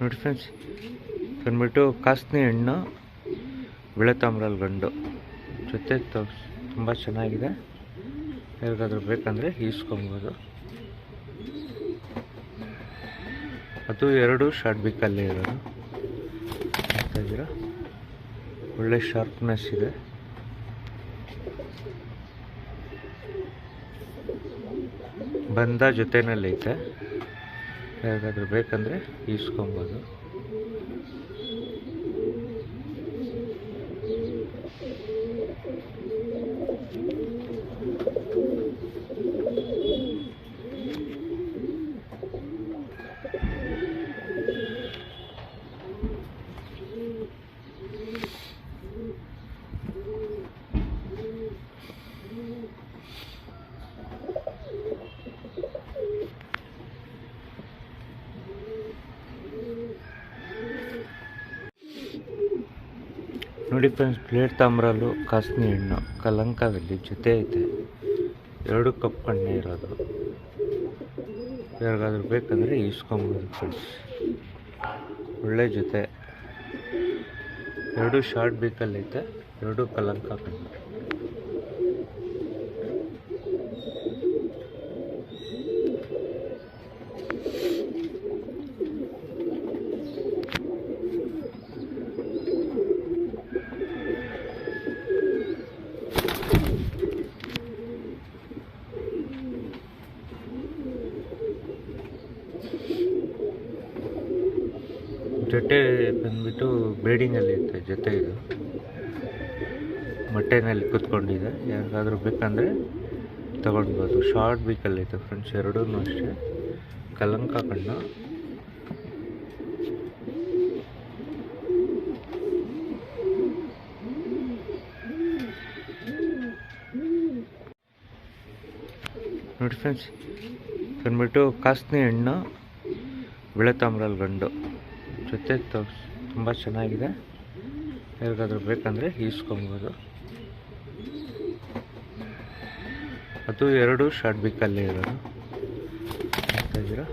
ನೋಡಿ ಫ್ರೆಂಡ್ಸ್, ಬಂದ್ಬಿಟ್ಟು ಕಾಸ್ನಿ ಹೆಣ್ಣು, ಬಿಳೆ ತಾಮ್ರಲ್ಲಿ ಗಂಡು ಜೊತೆ ತುಂಬ ಚೆನ್ನಾಗಿದೆ. ಯಾರಿಗಾದ್ರೂ ಬೇಕಂದರೆ ಈಸ್ಕೊಬೋದು. ಅದು ಎರಡು ಶಾರ್ಟ್ ಬಿಕ್ಕಲ್ಲೇ ಇರೋದು. ನೋಡ್ತಾ ಇದ್ದೀರಾ, ಒಳ್ಳೆ ಶಾರ್ಪ್ನೆಸ್ ಇದೆ. ಬಂದ ಜೊತೆನಲ್ಲೈತೆ. ಯಾರಿಗಾದ್ರೂ ಬೇಕಂದರೆ ಈಸ್ಕೊಬೋದು. ನೋಡಿ ಫ್ರೆಂಡ್ಸ್, ಪ್ಲೇಟ್ ತಾಮ್ರಲ್ಲೂ ಕಾಸ್ನಿ ಹೆಣ್ಣು ಕಲಂಕದಲ್ಲಿ ಜೊತೆ ಐತೆ. ಎರಡು ಕಪ್ ಕಣ್ಣೆ ಇರೋದು. ಯಾರಿಗಾದ್ರೂ ಬೇಕಂದರೆ ಈಸ್ಕೊಬೋದು ಫ್ರೆಂಡ್ಸ್. ಒಳ್ಳೆ ಜೊತೆ, ಎರಡು ಶಾರ್ಟ್ ಬೇಕಲ್ಲೈತೆ, ಎರಡು ಕಲಂಕ ಕಣ್ಣು. ಜೊತೆ ಬಂದ್ಬಿಟ್ಟು ಬೇಡಿಂಗಲ್ಲಿ ಇರುತ್ತೆ. ಜೊತೆ ಇದು ಮೊಟ್ಟೆನಲ್ಲಿ ಕೂತ್ಕೊಂಡಿದೆ. ಯಾರಿಗಾದ್ರೂ ಬೇಕಂದರೆ ತಗೊಳ್ಬೋದು. ಶಾರ್ಟ್ ಬೀಕಲ್ಲೈತೆ ಫ್ರೆಂಡ್ಸ್, ಎರಡೂ ಅಷ್ಟೇ ಕಲಂಕ ಕಣ್ಣು. ನೋಡಿ ಫ್ರೆಂಡ್ಸ್, ಬಂದ್ಬಿಟ್ಟು ಕಾಸ್ನಿ ಹೆಣ್ಣು, ಬಿಳೆ ತಾಮ್ರಲ್ಲಿ ಗಂಡು ಜೊತೆ ತುಂಬ ಚೆನ್ನಾಗಿದೆ. ಯಾರಿಗಾದ್ರೂ ಬೇಕಂದರೆ ಈಸ್ಕೊಬೋದು. ಅದು ಎರಡು ಶಾರ್ಟ್ ಬಿಕ್ಕಲ್ಲೇ ಇರೋದು. ನೋಡ್ತಾ ಇದ್ದೀರಾ,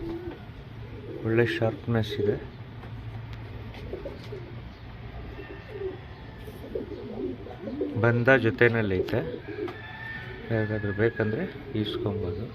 ಒಳ್ಳೆ ಶಾರ್ಪ್ನೆಸ್ ಇದೆ. ಬಂದ ಜೊತೆನಲ್ಲೈತೆ. ಯಾರಿಗಾದ್ರೂ ಬೇಕಂದರೆ ಈಸ್ಕೊಬೋದು.